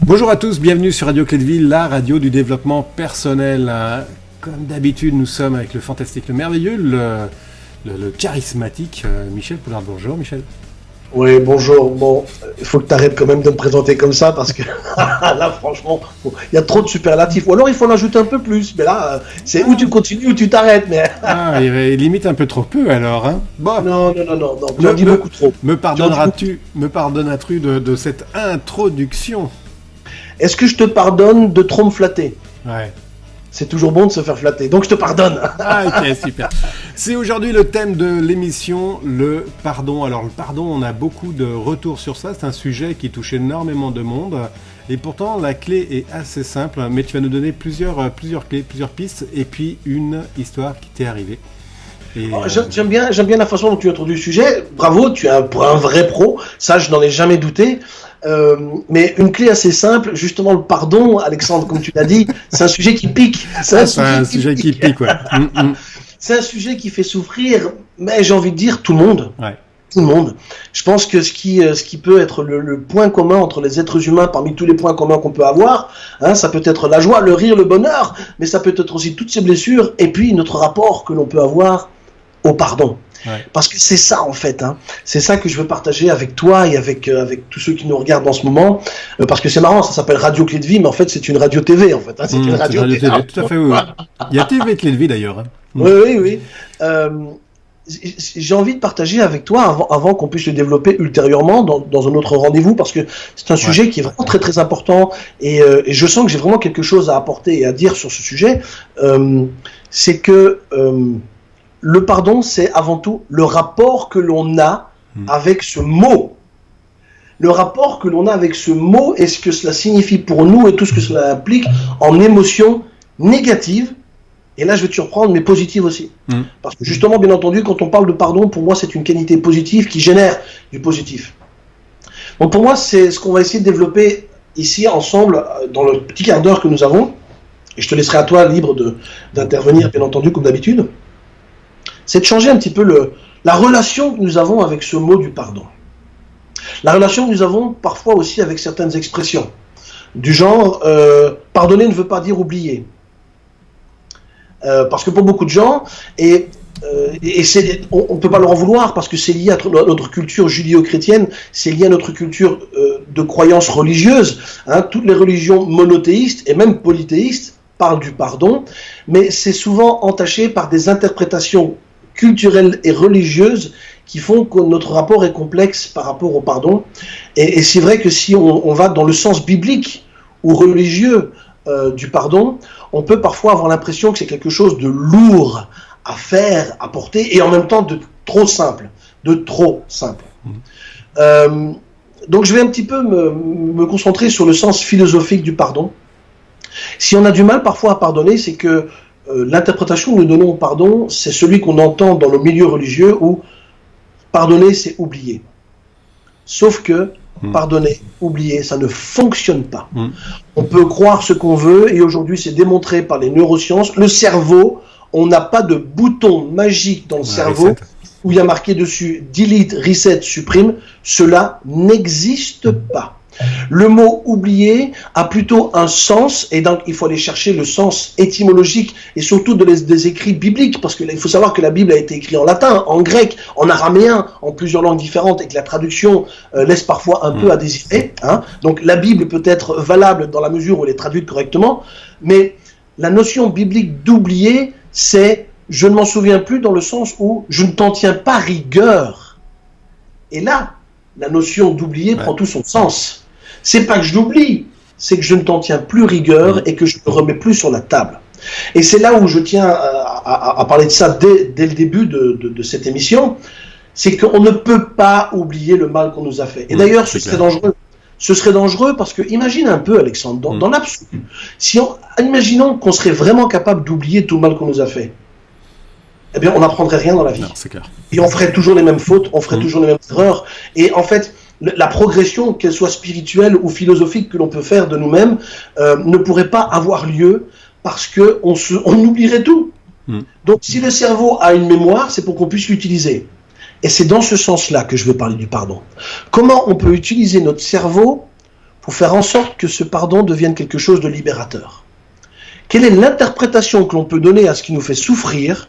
Bonjour à tous, bienvenue sur Radio Clé de Ville, la radio du développement personnel. Comme d'habitude, nous sommes avec le fantastique, le merveilleux, le charismatique Michel Poulard. Bonjour Michel. Oui, bonjour. Bon, il faut que tu arrêtes quand même de me présenter comme ça parce que là, franchement, il y a trop de superlatifs. Ou alors il faut en ajouter un peu plus. Mais là, c'est où tu continues ou tu t'arrêtes. Mais... il limite un peu trop peu alors. Hein. Bon. Non. Tu en dis beaucoup trop. Me pardonneras-tu de cette introduction? Est-ce que je te pardonne de trop me flatter? Ouais. C'est toujours bon de se faire flatter, donc je te pardonne. Ok, super. C'est aujourd'hui le thème de l'émission, le pardon. Alors le pardon, on a beaucoup de retours sur ça, c'est un sujet qui touche énormément de monde. Et pourtant, la clé est assez simple, mais tu vas nous donner plusieurs clés, plusieurs pistes, et puis une histoire qui t'est arrivée. J'aime bien la façon dont tu introduis le sujet. Bravo, tu es pour un vrai pro, ça je n'en ai jamais douté. Mais une clé assez simple, justement le pardon, Alexandre, comme tu l'as dit, c'est un sujet qui pique. C'est un sujet qui pique, ouais. C'est un sujet qui fait souffrir, mais j'ai envie de dire tout le monde. Ouais. Tout le monde. Je pense que ce qui peut être le point commun entre les êtres humains, parmi tous les points communs qu'on peut avoir, ça peut être la joie, le rire, le bonheur, mais ça peut être aussi toutes ces blessures, et puis notre rapport que l'on peut avoir au pardon. Ouais. Parce que c'est ça en fait, c'est ça que je veux partager avec toi et avec tous ceux qui nous regardent en ce moment, parce que c'est marrant, ça s'appelle Radio Clé de Vie, mais en fait c'est une radio TV en fait, c'est une radio TV. Tout à fait, oui. Il y a TV Clé de Vie d'ailleurs. Oui. J'ai envie de partager avec toi, avant qu'on puisse le développer ultérieurement dans un autre rendez-vous, parce que c'est un sujet qui est vraiment très très important, et je sens que j'ai vraiment quelque chose à apporter et à dire sur ce sujet. C'est que le pardon, c'est avant tout le rapport que l'on a avec ce mot. Le rapport que l'on a avec ce mot et ce que cela signifie pour nous et tout ce que cela implique en émotions négatives. Et là, je vais te surprendre, mais positives aussi. Parce que justement, bien entendu, quand on parle de pardon, pour moi, c'est une qualité positive qui génère du positif. Donc pour moi, c'est ce qu'on va essayer de développer ici, ensemble, dans le petit quart d'heure que nous avons. Et je te laisserai à toi libre d'intervenir, bien entendu, comme d'habitude. C'est de changer un petit peu la relation que nous avons avec ce mot du pardon. La relation que nous avons parfois aussi avec certaines expressions. Du genre, pardonner ne veut pas dire oublier. Parce que pour beaucoup de gens, on ne peut pas leur en vouloir parce que c'est lié à notre culture judéo-chrétienne, c'est lié à notre culture de croyance religieuse. Toutes les religions monothéistes et même polythéistes parlent du pardon, mais c'est souvent entaché par des interprétations culturelles et religieuses qui font que notre rapport est complexe par rapport au pardon. Et c'est vrai que si on va dans le sens biblique ou religieux du pardon, on peut parfois avoir l'impression que c'est quelque chose de lourd à faire, à porter, et en même temps de trop simple. Donc je vais un petit peu me concentrer sur le sens philosophique du pardon. Si on a du mal parfois à pardonner, c'est que l'interprétation que nous donnons au pardon, c'est celui qu'on entend dans le milieu religieux où pardonner, c'est oublier. Sauf que pardonner, oublier, ça ne fonctionne pas. On peut croire ce qu'on veut, et aujourd'hui c'est démontré par les neurosciences, le cerveau, on n'a pas de bouton magique dans le cerveau où il y a marqué dessus delete, reset, supprime, cela n'existe pas. Le mot oublier a plutôt un sens, et donc il faut aller chercher le sens étymologique et surtout des écrits bibliques, parce qu'il faut savoir que la Bible a été écrite en latin, en grec, en araméen, en plusieurs langues différentes, et que la traduction laisse parfois un peu à désirer. Donc la Bible peut être valable dans la mesure où elle est traduite correctement, mais la notion biblique d'oublier, c'est je ne m'en souviens plus dans le sens où je ne t'en tiens pas rigueur. Et là, la notion d'oublier prend tout son sens. C'est pas que je l'oublie, c'est que je ne t'en tiens plus rigueur et que je ne le remets plus sur la table. Et c'est là où je tiens à parler de ça dès le début de cette émission, c'est qu'on ne peut pas oublier le mal qu'on nous a fait. Et d'ailleurs, ce serait dangereux. Ce serait dangereux parce que, imagine un peu, Alexandre, dans l'absolu, imaginons qu'on serait vraiment capable d'oublier tout le mal qu'on nous a fait. Eh bien, on n'apprendrait rien dans la vie. Non, c'est clair. Et on ferait toujours les mêmes fautes, on ferait toujours les mêmes erreurs. Et en fait, la progression, qu'elle soit spirituelle ou philosophique que l'on peut faire de nous-mêmes, ne pourrait pas avoir lieu parce qu'on oublierait tout. Donc, si le cerveau a une mémoire, c'est pour qu'on puisse l'utiliser. Et c'est dans ce sens-là que je veux parler du pardon. Comment on peut utiliser notre cerveau pour faire en sorte que ce pardon devienne quelque chose de libérateur. Quelle est l'interprétation que l'on peut donner à ce qui nous fait souffrir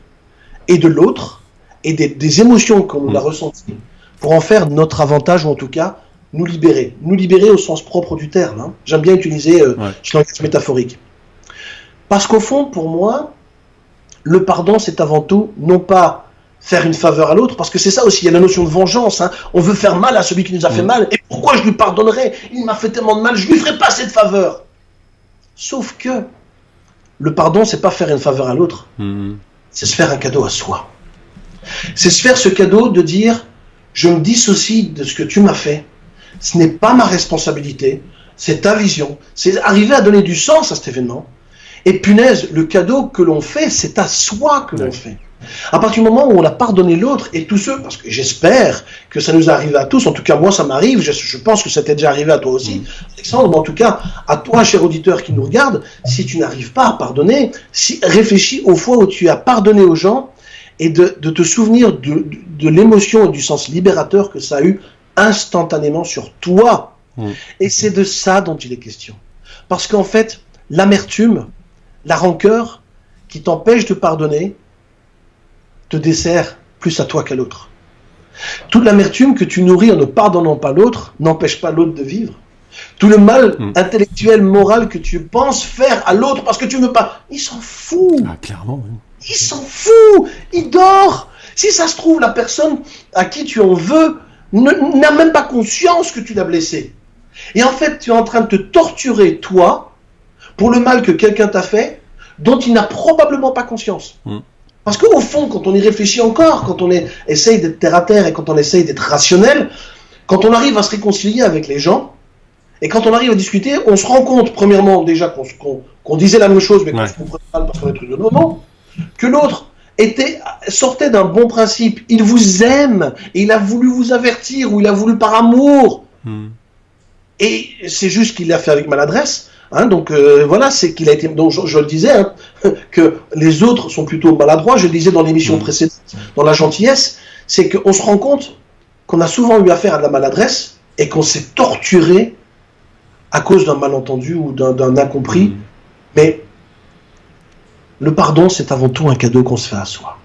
et de l'autre, et des émotions qu'on a ressenties, pour en faire notre avantage, ou en tout cas, nous libérer. Nous libérer au sens propre du terme. Hein. J'aime bien utiliser ce langage métaphorique. Parce qu'au fond, pour moi, le pardon, c'est avant tout, non pas faire une faveur à l'autre, parce que c'est ça aussi, il y a la notion de vengeance. Hein. On veut faire mal à celui qui nous a fait mal, et pourquoi je lui pardonnerais? Il m'a fait tellement de mal, je lui ferai pas cette faveur. Sauf que le pardon, c'est pas faire une faveur à l'autre, c'est se faire un cadeau à soi. C'est se faire ce cadeau de dire, je me dissocie de ce que tu m'as fait, ce n'est pas ma responsabilité, c'est ta vision, c'est arriver à donner du sens à cet événement. Et punaise, le cadeau que l'on fait, c'est à soi que l'on fait. À partir du moment où on a pardonné l'autre, et tous ceux, parce que j'espère que ça nous arrive à tous, en tout cas moi ça m'arrive, je pense que ça t'est déjà arrivé à toi aussi, Alexandre, mais en tout cas à toi, cher auditeur qui nous regarde, si tu n'arrives pas à pardonner, réfléchis aux fois où tu as pardonné aux gens, et de te souvenir de l'émotion et du sens libérateur que ça a eu instantanément sur toi. Et c'est de ça dont il est question. Parce qu'en fait, l'amertume, la rancœur qui t'empêche de pardonner te dessert plus à toi qu'à l'autre. Toute l'amertume que tu nourris en ne pardonnant pas l'autre n'empêche pas l'autre de vivre. Tout le mal intellectuel, moral que tu penses faire à l'autre parce que tu ne veux pas, il s'en fout. Ah, clairement, oui. Il s'en fout. Il dort. Si ça se trouve, la personne à qui tu en veux n'a même pas conscience que tu l'as blessé. Et en fait, tu es en train de te torturer, toi, pour le mal que quelqu'un t'a fait, dont il n'a probablement pas conscience. Parce qu'au fond, quand on y réfléchit encore, quand on essaye d'être terre à terre et quand on essaye d'être rationnel, quand on arrive à se réconcilier avec les gens, et quand on arrive à discuter, on se rend compte, premièrement, déjà qu'on disait la même chose, mais qu'on se comprenait mal parce qu'on est trucs de moment, que l'autre sortait d'un bon principe. Il vous aime, et il a voulu vous avertir, ou il a voulu par amour. Et c'est juste qu'il l'a fait avec maladresse. Hein, donc voilà, c'est qu'il a été. Donc je le disais, hein, que les autres sont plutôt maladroits. Je le disais dans l'émission précédente, dans la gentillesse, c'est qu'on se rend compte qu'on a souvent eu affaire à de la maladresse et qu'on s'est torturé à cause d'un malentendu ou d'un incompris. Mais le pardon, c'est avant tout un cadeau qu'on se fait à soi.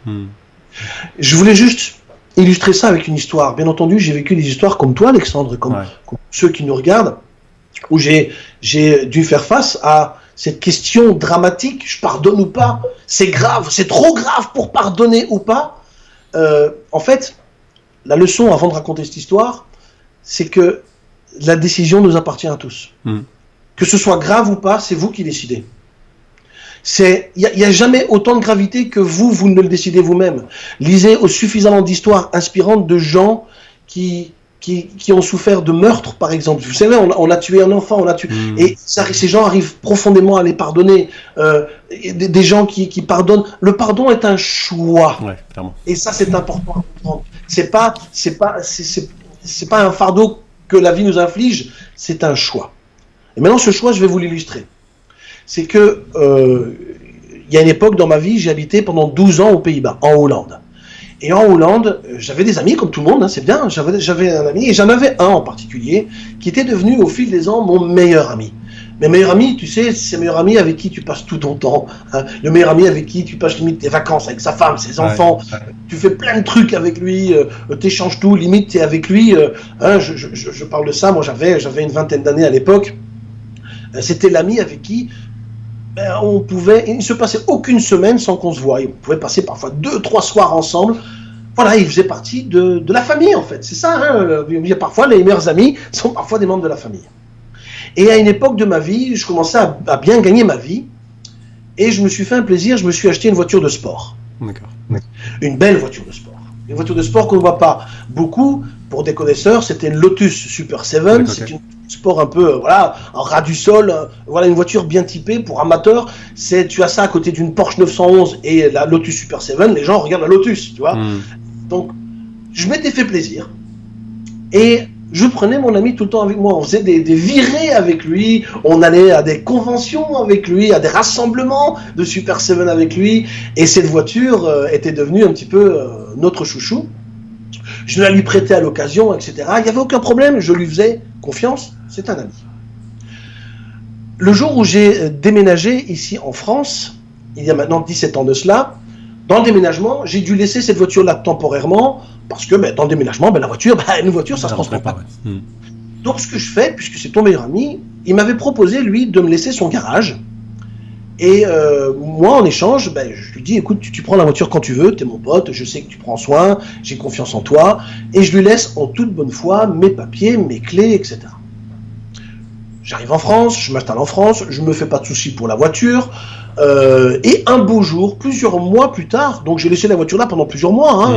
Je voulais juste illustrer ça avec une histoire. Bien entendu, j'ai vécu des histoires comme toi, Alexandre, comme ceux qui nous regardent, où j'ai dû faire face à cette question dramatique, je pardonne ou pas? C'est grave, c'est trop grave pour pardonner ou pas? En fait, la leçon, avant de raconter cette histoire, c'est que la décision nous appartient à tous. Que ce soit grave ou pas, c'est vous qui décidez. Il n'y a jamais autant de gravité que vous ne le décidez vous-même. Lisez suffisamment d'histoires inspirantes de gens qui ont souffert de meurtre, par exemple. Vous savez, on a tué un enfant, on a tué... Et ces gens arrivent profondément à les pardonner. Des gens qui pardonnent. Le pardon est un choix. Ouais, clairement. Et ça, c'est important à comprendre. C'est pas un fardeau que la vie nous inflige, c'est un choix. Et maintenant, ce choix, je vais vous l'illustrer. C'est que il y a une époque dans ma vie, j'ai habité pendant 12 ans aux Pays-Bas, en Hollande. Et en Hollande, j'avais des amis comme tout le monde, hein, c'est bien, j'avais un ami, et j'en avais un en particulier, qui était devenu au fil des ans mon meilleur ami. Mes meilleurs amis, tu sais, c'est mes meilleurs amis avec qui tu passes tout ton temps, hein, le meilleur ami avec qui tu passes limite tes vacances, avec sa femme, ses enfants, tu fais plein de trucs avec lui, t'échanges tout, limite t'es avec lui, hein, je parle de ça, moi j'avais une vingtaine d'années à l'époque, c'était l'ami avec qui il ne se passait aucune semaine sans qu'on se voie. On pouvait passer parfois 2-3 soirs ensemble. Voilà, il faisait partie de la famille, en fait. C'est ça, hein, parfois, les meilleurs amis sont parfois des membres de la famille. Et à une époque de ma vie, je commençais à bien gagner ma vie. Et je me suis fait un plaisir, je me suis acheté une voiture de sport. D'accord. Une belle voiture de sport. Une voiture de sport qu'on ne voit pas beaucoup. Pour des connaisseurs, c'était une Lotus Super 7. Okay. C'est une sport un peu, en ras du sol. Voilà, une voiture bien typée pour amateurs. Tu as ça à côté d'une Porsche 911 et la Lotus Super 7. Les gens regardent la Lotus, tu vois. Donc, je m'étais fait plaisir. Et je prenais mon ami tout le temps avec moi. On faisait des virées avec lui. On allait à des conventions avec lui, à des rassemblements de Super 7 avec lui. Et cette voiture était devenue un petit peu notre chouchou. Je la lui prêtais à l'occasion, etc. Il n'y avait aucun problème. Je lui faisais confiance. C'est un ami. Le jour où j'ai déménagé ici en France, il y a maintenant 17 ans de cela, dans le déménagement, j'ai dû laisser cette voiture-là temporairement, parce que dans le déménagement, la voiture, une voiture, ça se transporte pas. Donc ce que je fais, puisque c'est ton meilleur ami, il m'avait proposé, lui, de me laisser son garage. Et moi, en échange, je lui dis, écoute, tu prends la voiture quand tu veux, t'es mon pote, je sais que tu prends soin, j'ai confiance en toi, et je lui laisse en toute bonne foi mes papiers, mes clés, etc. J'arrive en France, je m'installe en France, je me fais pas de soucis pour la voiture, et un beau jour, plusieurs mois plus tard, donc j'ai laissé la voiture là pendant plusieurs mois,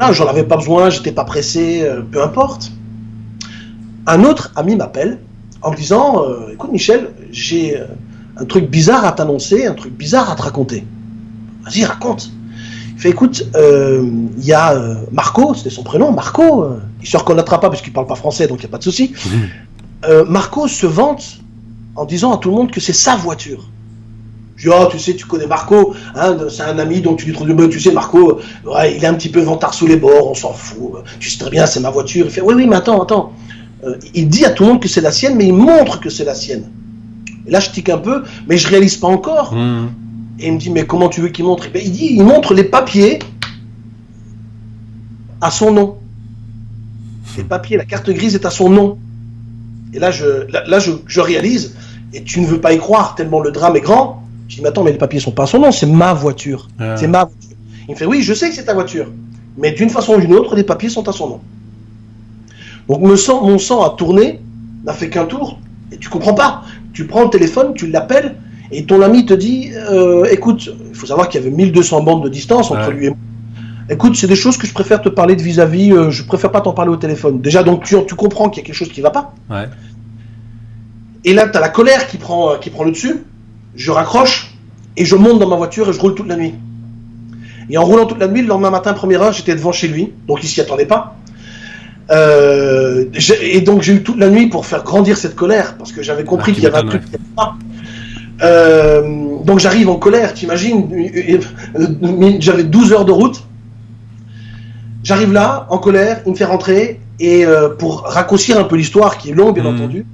là, j'en avais pas besoin, j'étais pas pressé, peu importe. Un autre ami m'appelle en me disant, écoute Michel, j'ai un truc bizarre à t'annoncer, un truc bizarre à te raconter. Vas-y, raconte. Il fait, écoute, il y a Marco, c'était son prénom, Marco, il se reconnaîtra pas parce qu'il parle pas français, donc il n'y a pas de souci. Marco se vante en disant à tout le monde que c'est sa voiture. Je dis, oh, tu sais, tu connais Marco, hein, c'est un ami, donc tu lui trouves tu sais, Marco, ouais, il est un petit peu vantard sous les bords, on s'en fout, tu sais très bien, c'est ma voiture. Il fait, oui, mais attends. Il dit à tout le monde que c'est la sienne, mais il montre que c'est la sienne. Et là, je tique un peu, mais je réalise pas encore. Et il me dit, mais comment tu veux qu'il montre? Il montre les papiers à son nom. Les papiers, la carte grise est à son nom. Et là, je réalise, et tu ne veux pas y croire, tellement le drame est grand. Je dis, mais attends, mais les papiers sont pas à son nom, c'est ma voiture. C'est ma voiture. Il me fait, oui, je sais que c'est ta voiture, mais d'une façon ou d'une autre, les papiers sont à son nom. Donc mon sang a tourné, n'a fait qu'un tour, et tu comprends pas. Tu prends le téléphone, tu l'appelles, et ton ami te dit, écoute, il faut savoir qu'il y avait 1200 bandes de distance entre lui et moi. Écoute, c'est des choses que je préfère te parler de vis-à-vis, je préfère pas t'en parler au téléphone. Déjà, donc tu comprends qu'il y a quelque chose qui va pas. Ouais. Et là, tu as la colère qui prend le dessus, je raccroche, et je monte dans ma voiture et je roule toute la nuit. Et en roulant toute la nuit, le lendemain matin, première heure, j'étais devant chez lui, donc il s'y attendait pas. Et donc j'ai eu toute la nuit pour faire grandir cette colère, parce que j'avais compris qu'il y avait un truc qui n'était pas. Donc j'arrive en colère, t'imagines, j'avais 12 heures de route. J'arrive là, en colère, il me fait rentrer, et pour raccourcir un peu l'histoire, qui est longue bien entendu,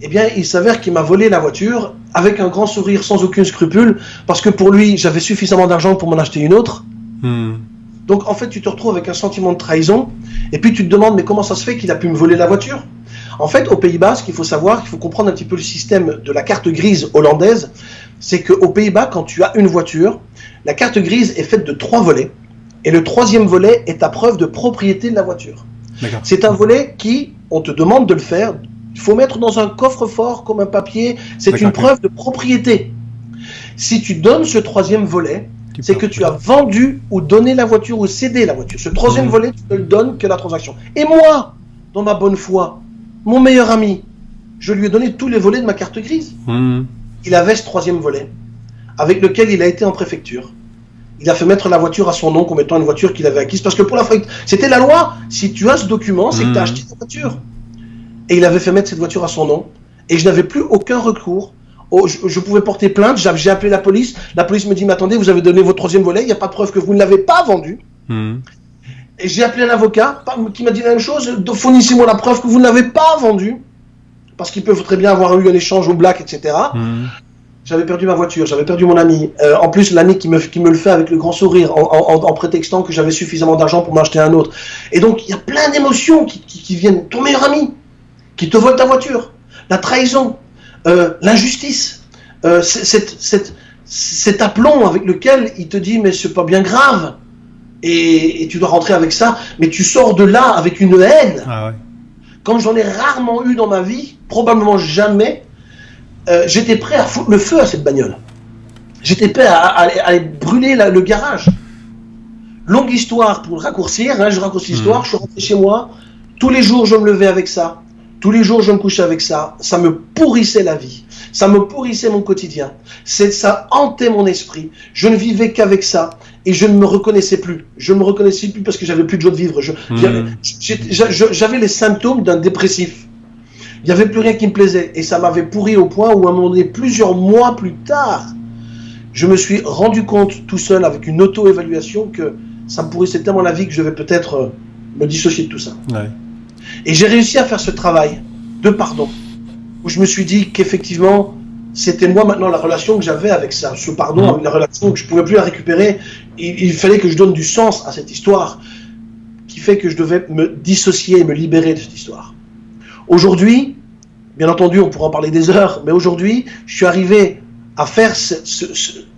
eh bien il s'avère qu'il m'a volé la voiture, avec un grand sourire, sans aucun scrupule, parce que pour lui, j'avais suffisamment d'argent pour m'en acheter une autre. Donc en fait, tu te retrouves avec un sentiment de trahison, et puis tu te demandes, mais comment ça se fait qu'il a pu me voler la voiture? En fait, aux Pays-Bas, ce qu'il faut savoir, il faut comprendre un petit peu le système de la carte grise hollandaise, c'est qu'aux Pays-Bas, quand tu as une voiture, la carte grise est faite de 3 volets, et le 3e volet est ta preuve de propriété de la voiture. D'accord. C'est un volet qui, on te demande de le faire, il faut mettre dans un coffre-fort comme un papier, c'est une preuve de propriété. Si tu donnes ce 3e volet, c'est que tu as vendu ou donné la voiture ou cédé la voiture. Ce 3e volet, tu ne le donnes que la transaction. Et moi, dans ma bonne foi, mon meilleur ami, je lui ai donné tous les volets de ma carte grise. Il avait ce 3e volet, avec lequel il a été en préfecture. Il a fait mettre la voiture à son nom comme étant une voiture qu'il avait acquise. Parce que pour la fois, c'était la loi. Si tu as ce document, c'est que tu as acheté la voiture. Et il avait fait mettre cette voiture à son nom. Et je n'avais plus aucun recours. Je pouvais porter plainte, j'ai appelé la police me dit, mais attendez, vous avez donné votre 3e volet, il n'y a pas de preuve que vous ne l'avez pas vendu. Et j'ai appelé un avocat qui m'a dit la même chose, fournissez-moi la preuve que vous ne l'avez pas vendu, parce qu'ils peuvent très bien avoir eu un échange au black, etc. J'avais perdu ma voiture, j'avais perdu mon ami, en plus l'ami qui me le fait avec le grand sourire, en prétextant que j'avais suffisamment d'argent pour m'acheter un autre. Et donc il y a plein d'émotions qui viennent, ton meilleur ami, qui te vole ta voiture, la trahison, l'injustice, cet aplomb avec lequel il te dit mais c'est pas bien grave et tu dois rentrer avec ça, mais tu sors de là avec une haine. Comme j'en ai rarement eu dans ma vie, probablement jamais. J'étais prêt à foutre le feu à cette bagnole. J'étais prêt à aller brûler le garage. Longue histoire pour le raccourcir, je raccourcis l'histoire, je suis rentré chez moi, tous les jours je me levais avec ça. Tous les jours, je me couchais avec ça. Ça me pourrissait la vie. Ça me pourrissait mon quotidien. Ça hantait mon esprit. Je ne vivais qu'avec ça. Et je ne me reconnaissais plus. Je ne me reconnaissais plus parce que j'avais plus de joie de vivre. J'avais les symptômes d'un dépressif. Il n'y avait plus rien qui me plaisait. Et ça m'avait pourri au point où, à un moment donné, plusieurs mois plus tard, je me suis rendu compte tout seul avec une auto-évaluation que ça me pourrissait tellement la vie que je devais peut-être me dissocier de tout ça. Et j'ai réussi à faire ce travail de pardon, où je me suis dit qu'effectivement, c'était moi maintenant la relation que j'avais avec ça, ce pardon, la relation que je pouvais plus la récupérer. Il fallait que je donne du sens à cette histoire, qui fait que je devais me dissocier, me libérer de cette histoire. Aujourd'hui, bien entendu, on pourra en parler des heures, mais aujourd'hui, je suis arrivé à faire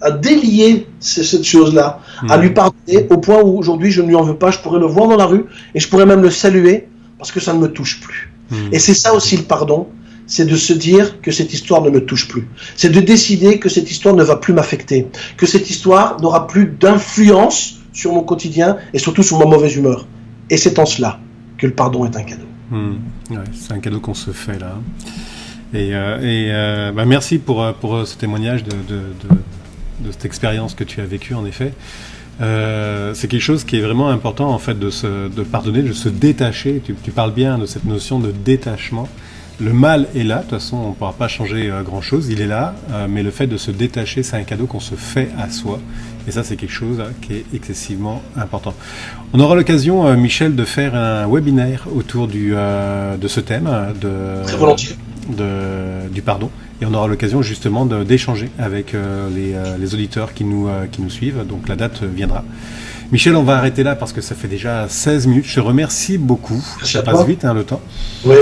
à délier cette chose-là, à lui pardonner au point où aujourd'hui je ne lui en veux pas, je pourrais le voir dans la rue et je pourrais même le saluer parce que ça ne me touche plus. Et c'est ça aussi le pardon, c'est de se dire que cette histoire ne me touche plus. C'est de décider que cette histoire ne va plus m'affecter, que cette histoire n'aura plus d'influence sur mon quotidien et surtout sur ma mauvaise humeur. Et c'est en cela que le pardon est un cadeau. Ouais, c'est un cadeau qu'on se fait là. Et merci pour ce témoignage de cette expérience que tu as vécue en effet. C'est quelque chose qui est vraiment important en fait de pardonner, de se détacher. Tu parles bien de cette notion de détachement. Le mal est là, de toute façon on ne pourra pas changer grand chose, il est là, mais le fait de se détacher, c'est un cadeau qu'on se fait à soi. Et ça, c'est quelque chose qui est excessivement important. On aura l'occasion, Michel, de faire un webinaire autour de ce thème, Très volontiers. Du pardon. Et on aura l'occasion justement d'échanger avec les auditeurs qui nous suivent. Donc la date viendra. Michel, on va arrêter là parce que ça fait déjà 16 minutes. Je te remercie beaucoup. Ça passe vite le temps. Oui.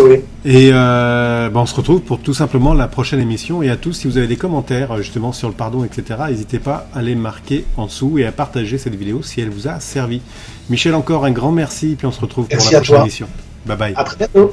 Et on se retrouve pour tout simplement la prochaine émission. Et à tous, si vous avez des commentaires justement sur le pardon, etc., n'hésitez pas à les marquer en dessous et à partager cette vidéo si elle vous a servi. Michel, encore un grand merci. Puis on se retrouve pour la prochaine émission. Bye bye. À très bientôt.